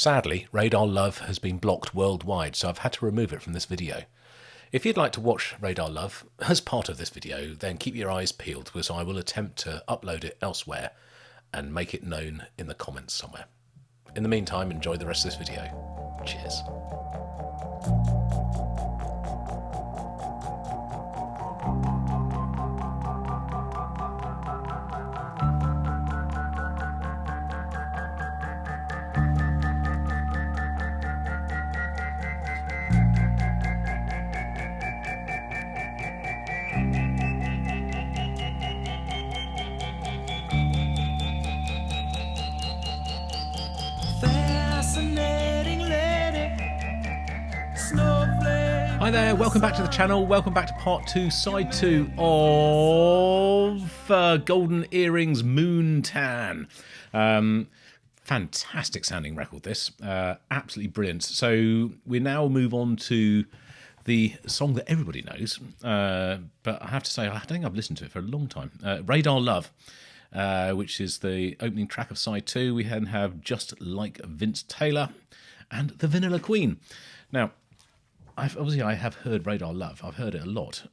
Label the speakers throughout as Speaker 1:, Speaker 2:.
Speaker 1: Sadly, Radar Love has been blocked worldwide, so I've had to remove it from this video. If you'd like to watch Radar Love as part of this video, then keep your eyes peeled, because I will attempt to upload it elsewhere and make it known in the comments somewhere. In the meantime, enjoy the rest of this video. Cheers. Hi there, welcome back to the channel, welcome back to part 2, side 2 of Golden Earrings Moontan. Fantastic sounding record this, absolutely brilliant. So we now move on to the song that everybody knows, but I have to say I don't think I've listened to it for a long time. Radar Love, which is the opening track of side 2. We then have Just Like Vince Taylor and The Vanilla Queen. Now, I have heard Radar Love. I've heard it a lot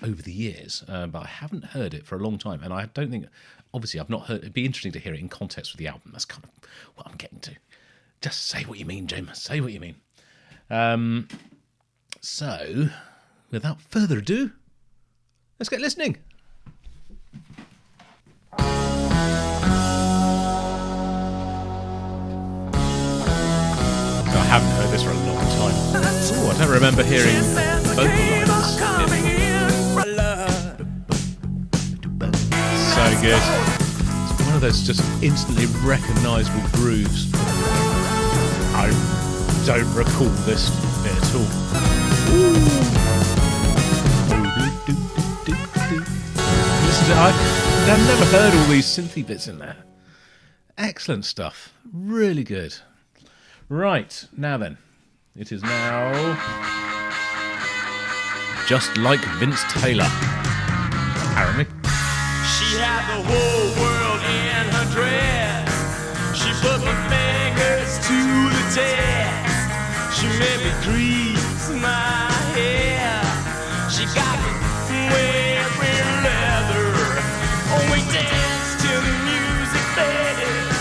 Speaker 1: over the years, but I haven't heard it for a long time. And I don't think, obviously, I've not heard. It'd be interesting to hear it in context with the album. That's kind of what I'm getting to. Just say what you mean, Jim. Say what you mean. So, without further ado, let's get listening. I haven't heard this for a long time. Ooh, I don't remember hearing vocal lines. So good. It's one of those just instantly recognisable grooves. I don't recall this bit at all. Listen to it. I've never heard all these synthy bits in there. Excellent stuff. Really good. Right, now then, it is now Just Like Vince Taylor, apparently.
Speaker 2: She had the whole world in her dress. She put my fingers to the test. She made me grease my hair. She got me wearing leather. Oh, we danced till the music faded.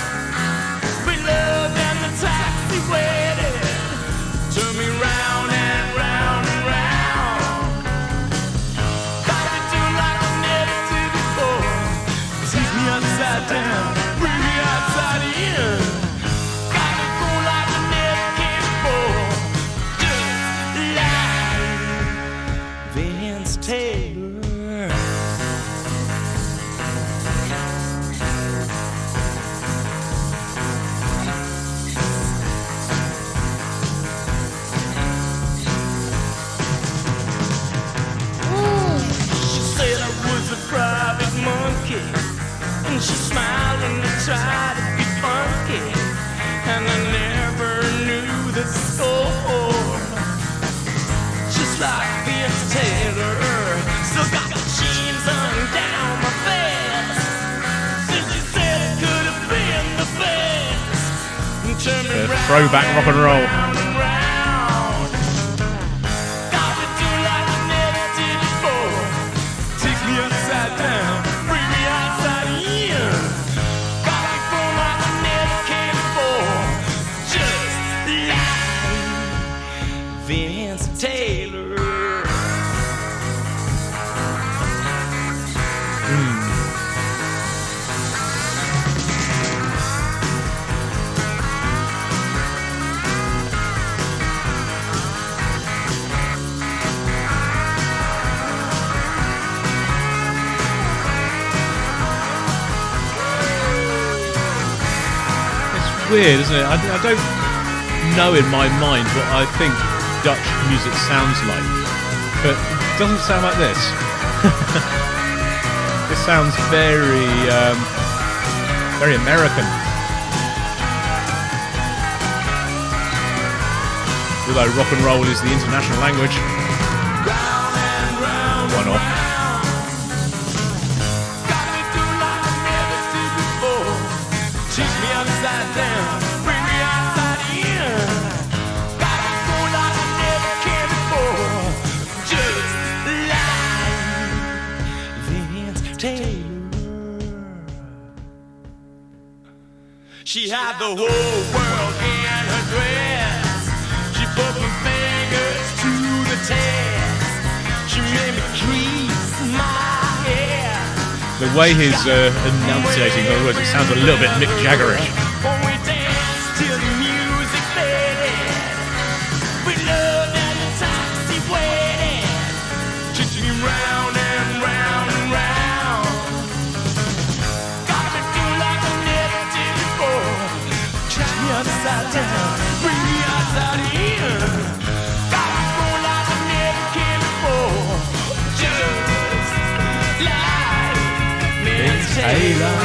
Speaker 2: We loved and the taxi waited. Turn me round and round and round. Got me doing like I never did before. Take me upside down, bring me outside in. Got me going like I never came before. Just like Vince Taylor. Private monkey, and she smiled and tried to be funky, and I never knew the score. Just like Vince Taylor, still got the jeans hung down my face. Since she said it could have been the best. Turn me round,
Speaker 1: throwback rock and roll.
Speaker 2: Upside down, bring me outside in. Got me going like I never came before. Just like Vince Taylor.
Speaker 1: Weird, isn't it? I don't know in my mind what I think Dutch music sounds like, but it doesn't sound like this. This sounds very, very American. Although rock and roll is the international language. Why not?
Speaker 2: Teach me upside down, bring me outside in. She had the whole world in her dress. She put my fingers to the test. She made me crease my hair.
Speaker 1: The way he's enunciating the words, it sounds a little bit Mick Jaggerish.
Speaker 2: When we danced till the music faded, we loved and the taxi waited, chasing round and round and round. Got me feel like I never did before. Turn me upside down, bring me outside in. Got me going like I never can before. Just like Miss Taylor.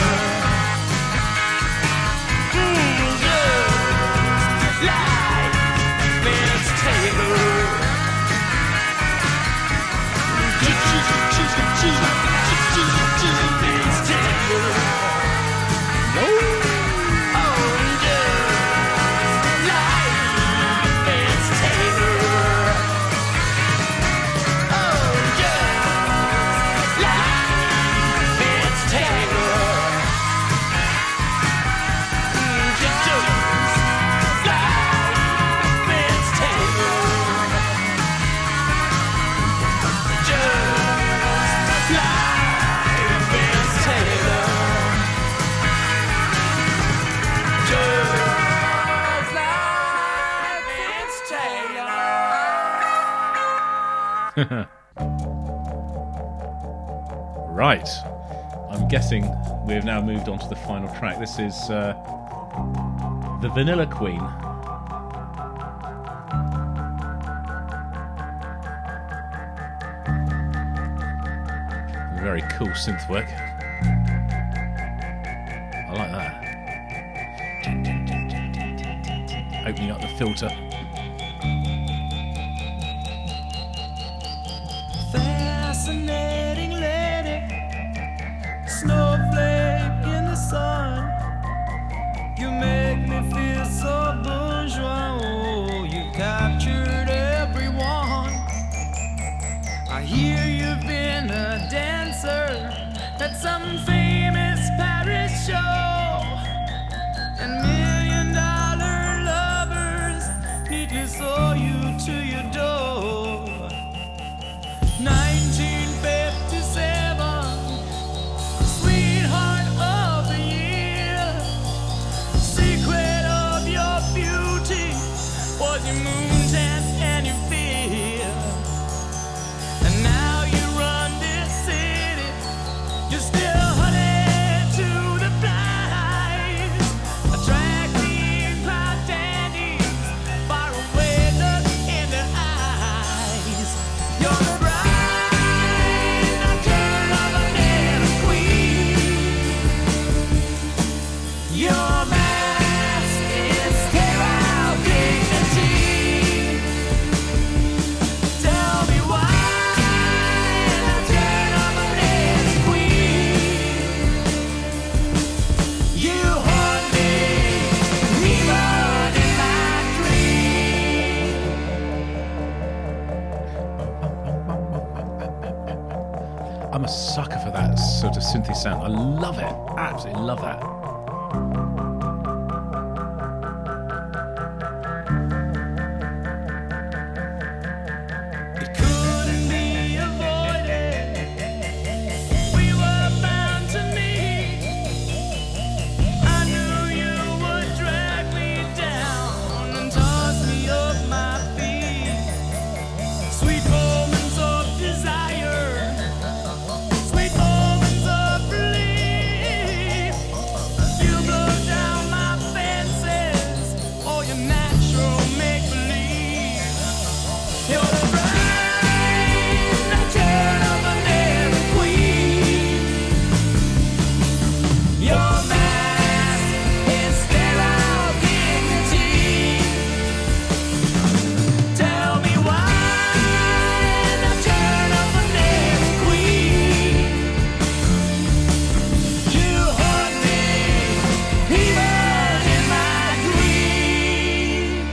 Speaker 1: Right. I'm guessing we've now moved on to the final track. This is the Vanilla Queen. Very cool synth work. I like that. Opening up the filter.
Speaker 2: Fascinating lady, snowflake in the sun. You make me feel so bourgeois. Oh, you captured everyone. I hear you've been a dancer at some famous Paris show, and $1 million lovers need to sew you to your door. 1957, sweetheart of the year. Secret of your beauty was your moontan and your fear. And now you run this city. You're still honey to the flies, attracting cloud dandies, far away look in their eyes. You're the
Speaker 1: I'm a sucker for that sort of synthy sound. I love it. Absolutely love that.
Speaker 2: It couldn't be avoided. We were bound to meet. I knew you would drag me down and toss me off my feet. Sweet moments of desire, sweet moments of relief. You blow down my fences, all your natural make-believe. You're the bride, the turn of a Mary Queen. Your mask is sterile dignity. Tell me why, the turn of a Mary Queen. You haunt me, even in my dream.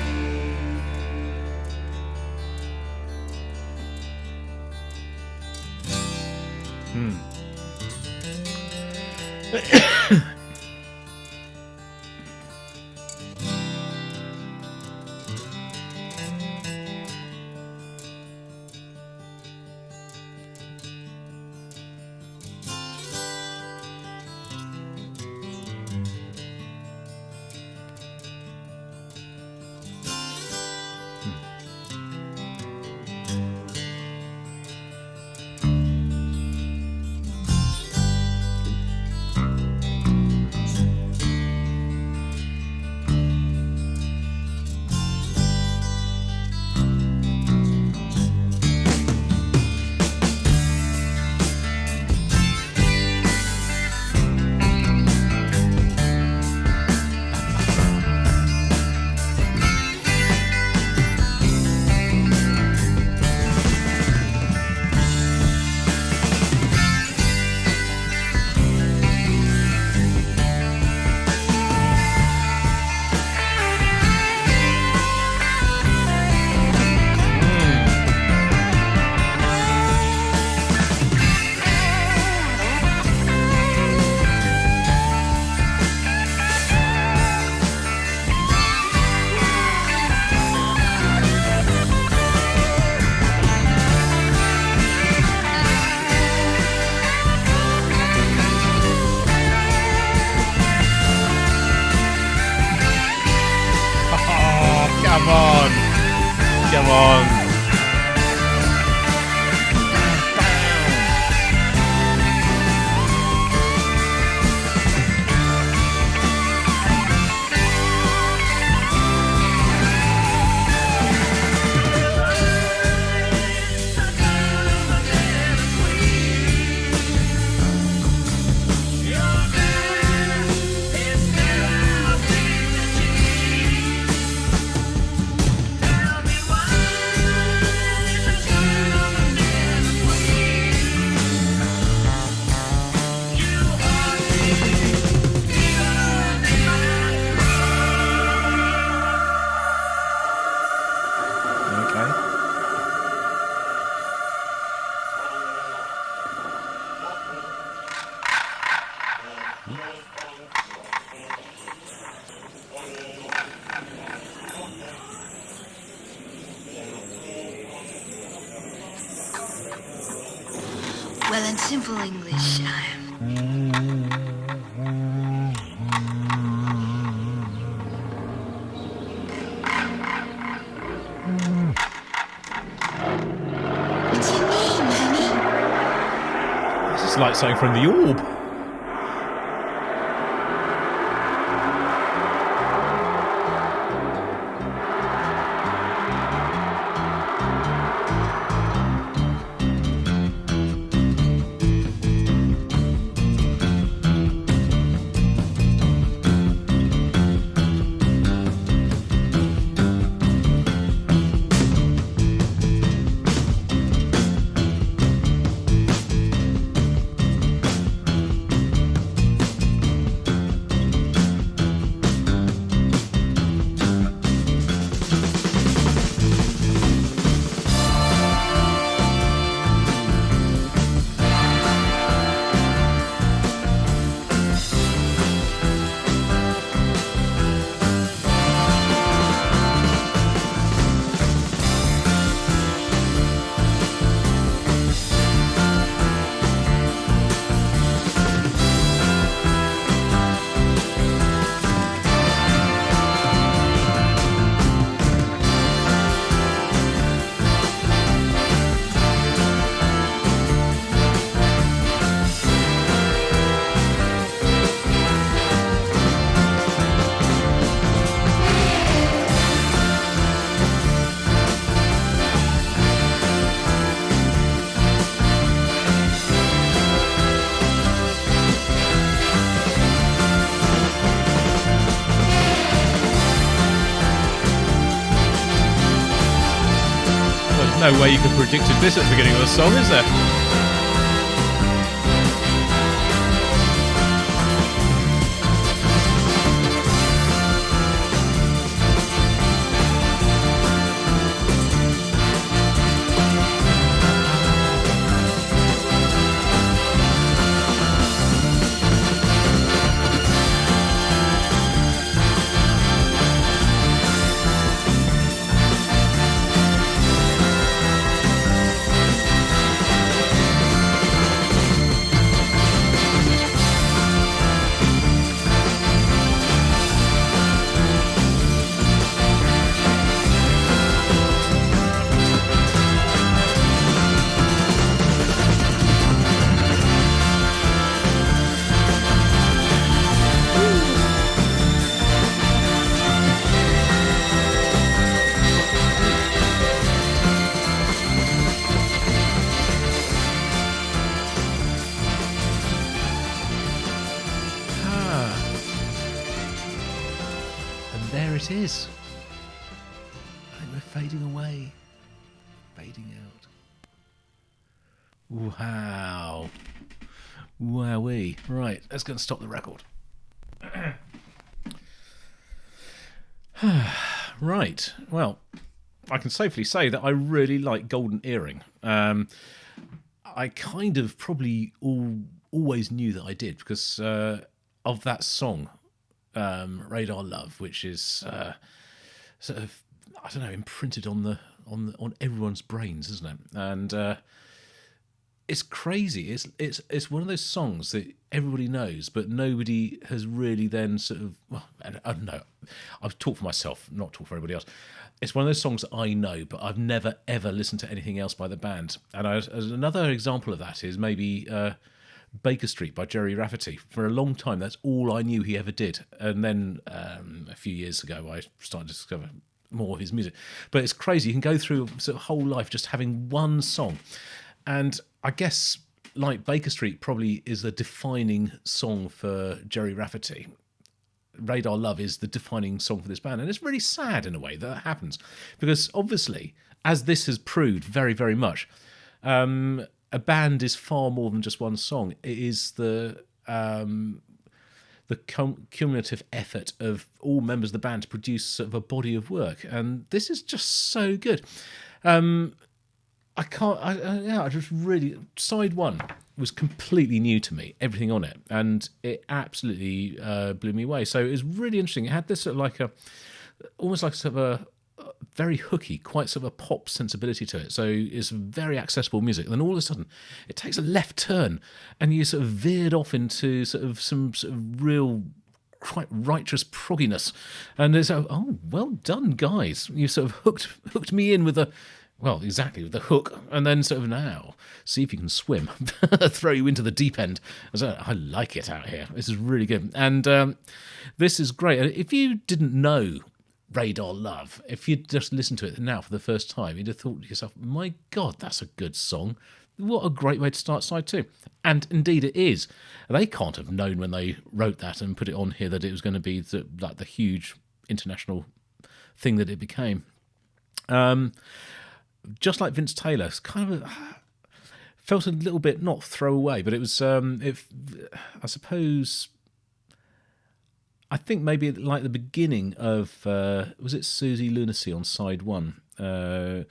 Speaker 1: Come on.
Speaker 3: Well, in simple English, what's your name, honey?
Speaker 1: This is like something from the Orb. No way you could have predicted this at the beginning of the song, is there? There it is. I think we're fading away. Fading out. Wow. Wowee. Right, let's go and stop the record. Right. Well, I can safely say that I really like Golden Earring. I kind of probably always knew that I did because of that song, Radar Love, which is sort of, I don't know, imprinted on everyone's brains, isn't it? And it's crazy. It's one of those songs that everybody knows, but nobody has really then sort of. Well, I don't know. I've talked for myself, not talk for everybody else. It's one of those songs that I know, but I've never ever listened to anything else by the band. And as another example of that is maybe Baker Street by Jerry Rafferty. For a long time, that's all I knew he ever did. And then a few years ago, I started to discover more of his music. But it's crazy. You can go through sort of whole life just having one song. And I guess, like Baker Street probably is a defining song for Jerry Rafferty. Radar Love is the defining song for this band. And it's really sad in a way that happens. Because obviously, as this has proved very, very much, a band is far more than just one song. It is the cumulative effort of all members of the band to produce sort of a body of work. And this is just so good. I just really... Side one was completely new to me, everything on it, and it absolutely blew me away. So it was really interesting. It had this sort of like almost like sort of a very hooky, quite sort of a pop sensibility to it. So it's very accessible music. Then all of a sudden, it takes a left turn, and you sort of veered off into sort of some sort of real, quite righteous progginess. And it's oh, well done, guys. You sort of hooked me in with the. Well, exactly, with the hook, and then sort of now, see if you can swim, throw you into the deep end. I like it out here. This is really good. And this is great. If you didn't know Radar Love, if you'd just listened to it now for the first time, you'd have thought to yourself, my God, that's a good song. What a great way to start side two. And indeed it is. They can't have known when they wrote that and put it on here that it was going to be the huge international thing that it became. Just like Vince Taylor, it's kind of felt a little bit not throwaway, but it was. I suppose. I think maybe like the beginning of was it Susie Lunacy on side one, but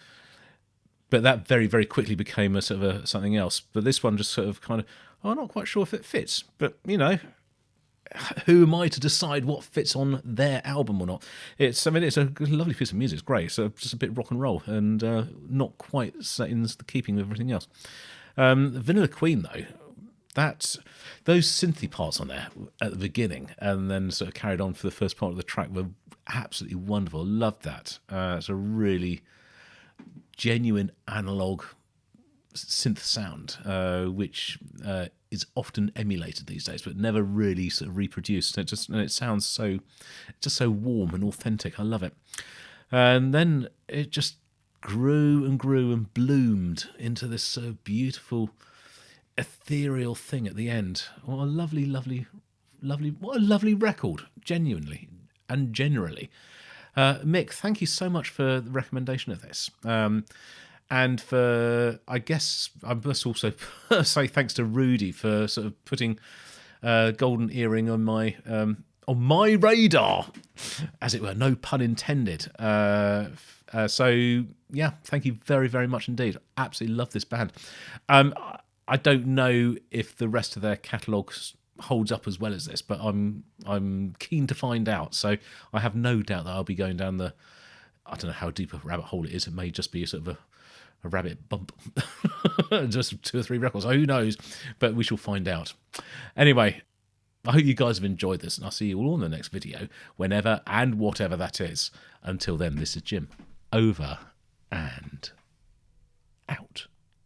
Speaker 1: that very very quickly became a sort of something else. But this one just sort of kind of. I'm not quite sure if it fits, but you know. Who am I to decide what fits on their album or not? It's a lovely piece of music. It's great. It's just a bit rock and roll and not quite in the keeping with everything else. Vanilla Queen, though, those synthy parts on there at the beginning and then sort of carried on for the first part of the track were absolutely wonderful. Loved that. It's a really genuine analog synth sound, which is often emulated these days, but never really sort of reproduced. And it sounds so warm and authentic. I love it. And then it just grew and grew and bloomed into this sort of beautiful, ethereal thing at the end. What a lovely, lovely, lovely, what a lovely record, genuinely and generally. Mick, thank you so much for the recommendation of this. And for, I guess, I must also say thanks to Rudy for sort of putting Golden Earring on my radar, as it were, no pun intended. So, yeah, thank you very, very much indeed. Absolutely love this band. I don't know if the rest of their catalogue holds up as well as this, but I'm keen to find out. So I have no doubt that I'll be going down I don't know how deep a rabbit hole it is. It may just be a sort of a rabbit bump, just 2 or 3 records, who knows, but we shall find out. Anyway, I hope you guys have enjoyed this, and I'll see you all in the next video, whenever and whatever that is. Until then, this is Jim, over and out.